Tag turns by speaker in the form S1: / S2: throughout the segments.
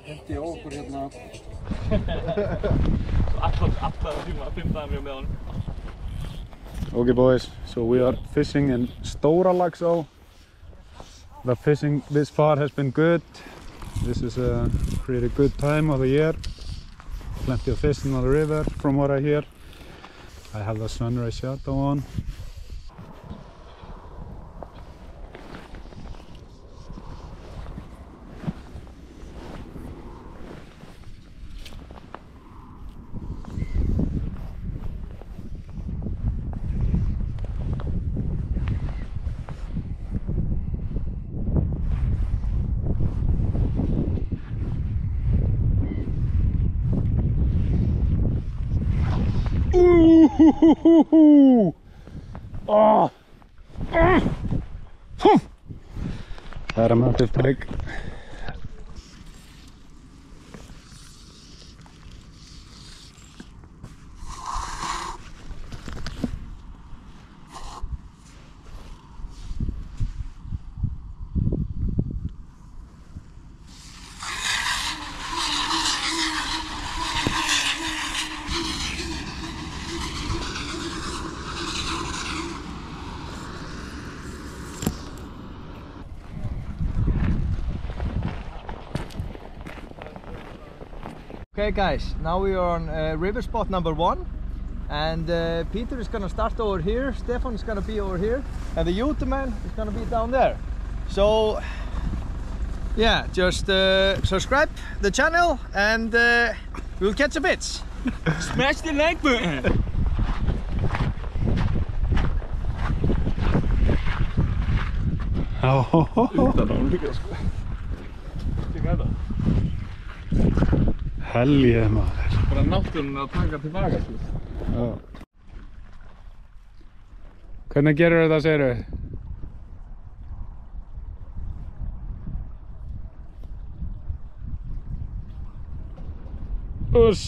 S1: Hendi á okkur hérna.
S2: Alltaf tíma, 5 dagar með honum.
S1: Okay boys, so we are fishing in Stóra Laxá. The fishing this far has been good. This is a pretty good time of the year. Plenty of fishing on the river from what I hear. I have the sunrise shadow on. Ooh! Oh! That a massive pike.
S3: Okay guys, now we are on river spot number 1 and Peter is gonna start over here, Stefan is gonna be over here and the Youtuman is gonna be down there. So yeah, just subscribe the channel and we'll catch a bits.
S2: Smash the like button! Utan á líka sko. Tjekka þetta.
S1: Helje maður.
S2: Bara náttúrun að taka tilbaka sko.
S1: Já. Hvernig gerur þetta segirðu? Uss!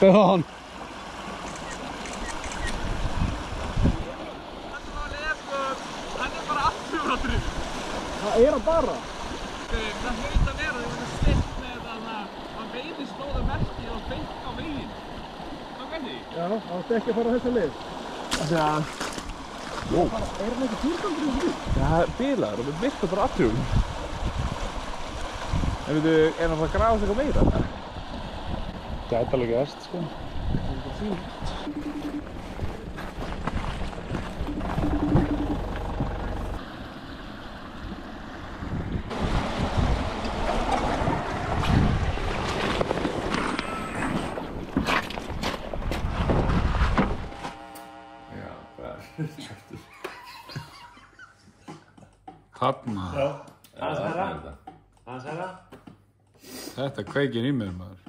S1: Stefan!
S2: Hann bara afturvartur.
S3: Það hann bara?
S2: Það hlaut að vera, þau voru stilt með að veiði stóða merkið og beint á veginn. Hvað veist þið?
S3: Já, það átti ekki að fara á þessa leið.
S2: Þannig að...
S3: Er hann ekki tilgangur í því?
S2: Já, það er bilaður og við virtum bara afturvum. En veitu, er hann að grafa sig eitthvað meira?
S1: Gæti alveg gæst sko. Hanna.
S2: Hans herra.
S1: Þetta kveikir í mér maður.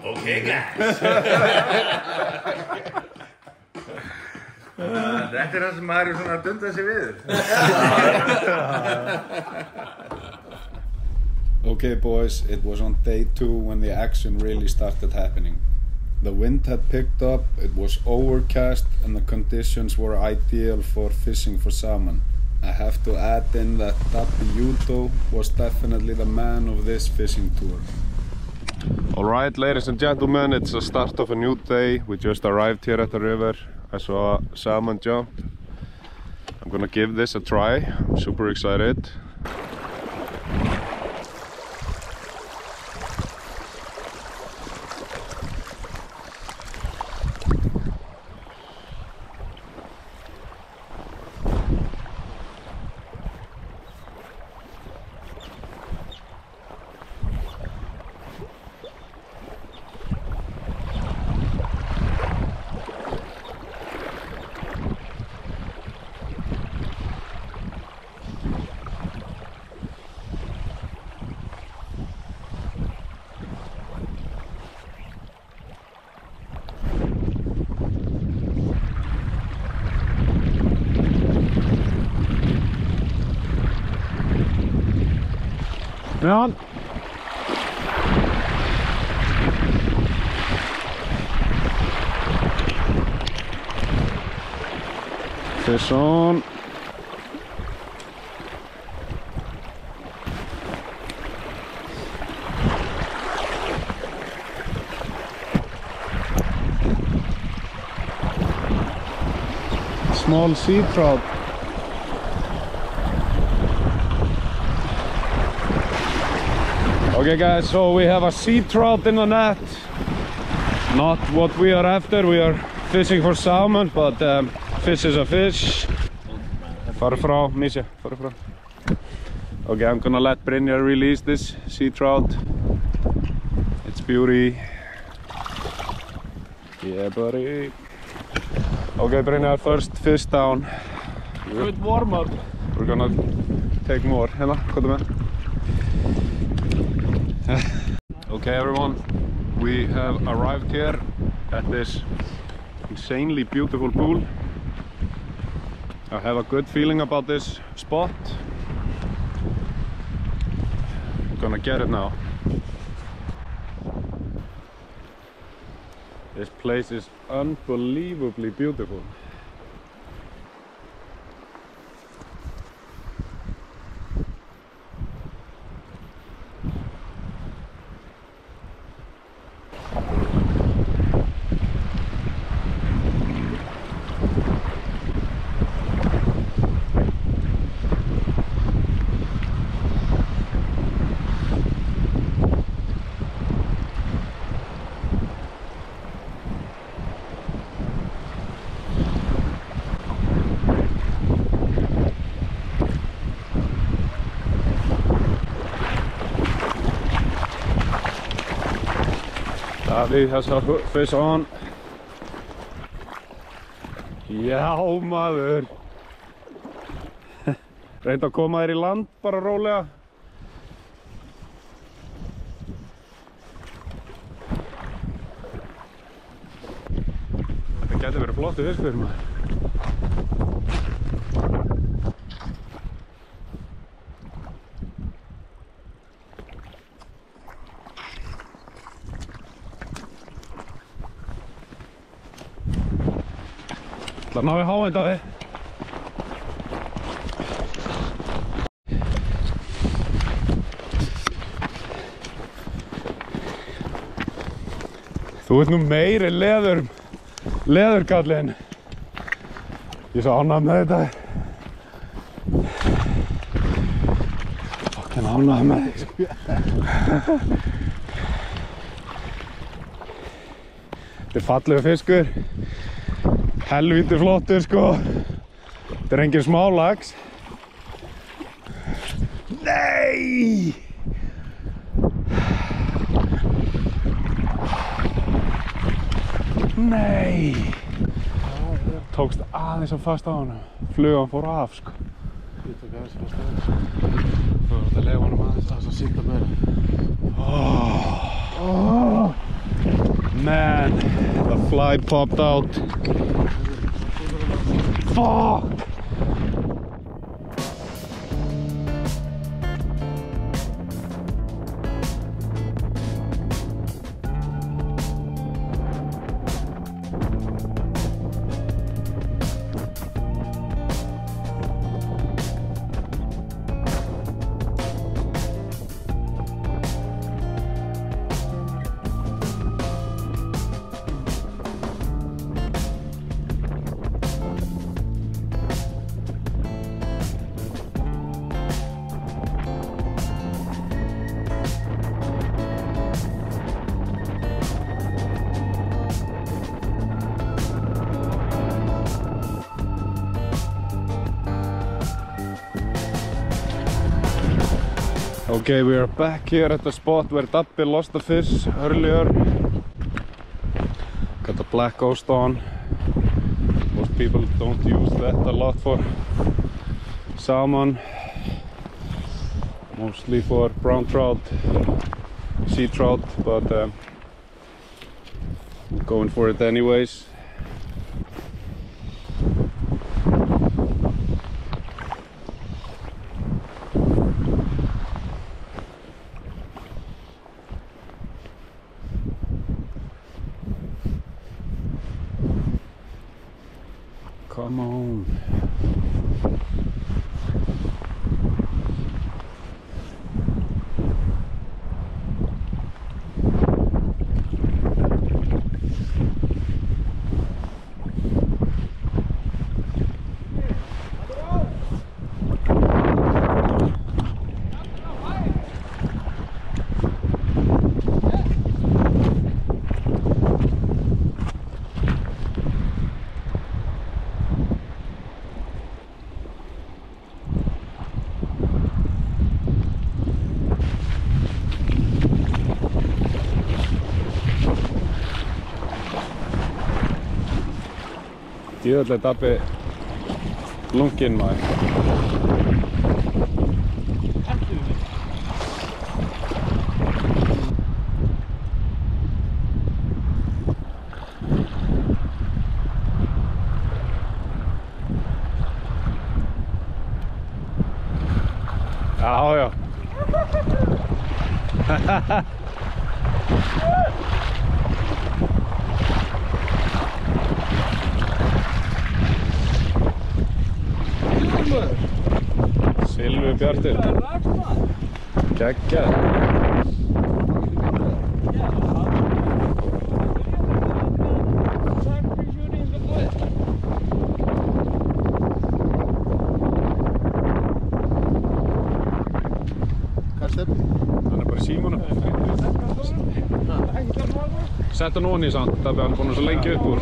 S4: Okay guys. Þetta það sem maður svona að dunda sig við.
S1: Okay boys, it was on day 2 when the action really started happening. The wind had picked up, it was overcast and the conditions were ideal for fishing for salmon. I have to add in that Dabbi Judo was definitely the man of this fishing tour. Alright ladies and gentlemen, it's the start of a new day. We just arrived here at the river. I saw a salmon jump. I'm gonna give this a try. I'm super excited. on. Fish on. Small sea trout. Okay guys, so we have a sea trout in the net. Not what we are after, we are fishing for salmon, but fish is a fish. Far frá, Misha, far frá. Okay, I'm gonna let Brynjar release this sea trout. It's beauty. Yeah, buddy. Okay, Brynjar, first fish down.
S2: Good warm-up.
S1: We're gonna take more. Hérna, hvað með? Okay, everyone, we have arrived here at this insanely beautiful pool. I have a good feeling about this spot. I'm gonna get it now. This place is unbelievably beautiful. Davíð has a fish on. Já maður. Reynd að koma þér í land bara rólega. Þetta getur verið flottur fiskur maður. Það ná í háenda þið. Þú ert nú meiri leðurkallinn. Ég er svo ánægð með þetta. Fucking ánægð með þig. Þetta er fallegur fiskur. Helvíti flottur sko. Þetta er engin smá lax. Nei! Nei! Tókst aðeins að fast á honum. Flugan fór af sko.
S3: Ég tók aðeins fast á honum. Þú þarf að leifa honum aðeins að sýta meira.
S1: Man, the fly popped out. Fuck! Okay, we are back here at the spot where Dabbi lost the fish earlier. Got the black ghost on. Most people don't use that a lot for salmon. Mostly for brown trout, sea trout, but going for it anyways. Djöfull er Dabbi lunginn maður. Já, já. Silvi Bjartur. Geggjað. Hann er bara í símanum. Sett hann ofan í samt, Dabbi, hann er búinn svo lengi upp úr.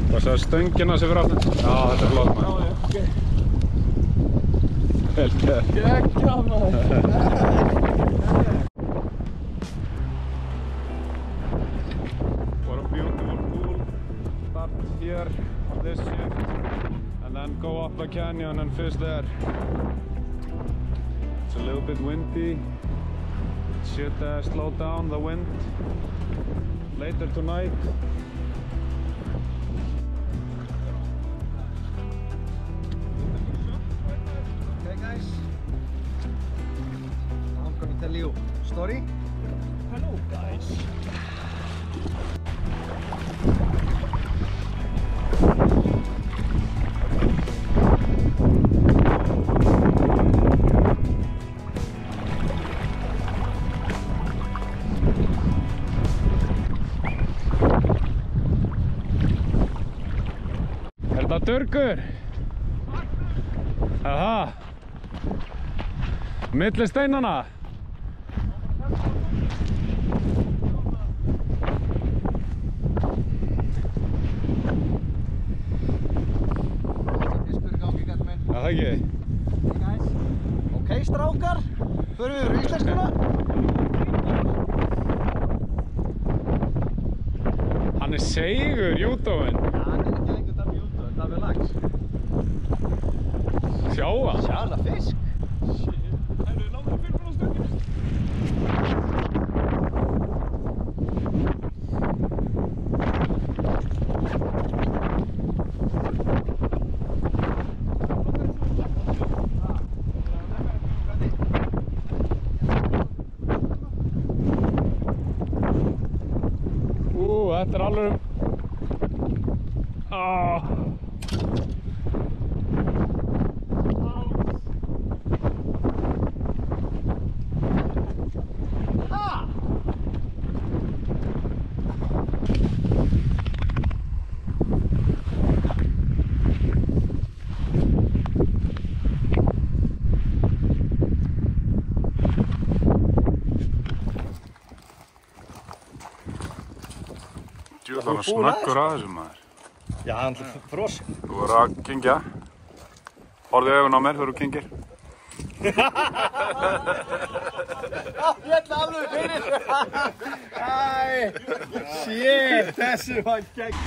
S1: Hvað sagði stöngina sem fyrir aftan? Já, þetta er flott maður. Vel gert.
S2: Geggjað maður.
S1: What a beautiful pool. Start here on this shift and then go up the canyon and fish there. It's a little bit windy. It should slow down the wind later tonight.
S3: Okay guys, now I'm gonna tell you a story.
S2: Hello guys.
S1: Er þetta durgur? Aha. Milli steinana.
S3: Fiskur í gangi, gæti minn.
S1: Það ekki?
S3: Hey guys. Ok strákar, förum við yfir í íslenskuna.
S1: Hann er seigur, júdóinn.
S3: Hann er ekki lengur Dabbi Júdó, Dabbi Lax.
S1: Sjá hann.
S3: Sjala fisk.
S2: Herru, láta fyrir á stönginu.
S1: Þetta er alveg... Djúðan að snöggur að þessu maður.
S3: Já, hann er frosinn.
S1: Þú verður að kyngja. Horfðu augun á mér þegar þú kyngir.
S3: Ég ætla alveg fyrir. Æ, shit, þessu var gegn.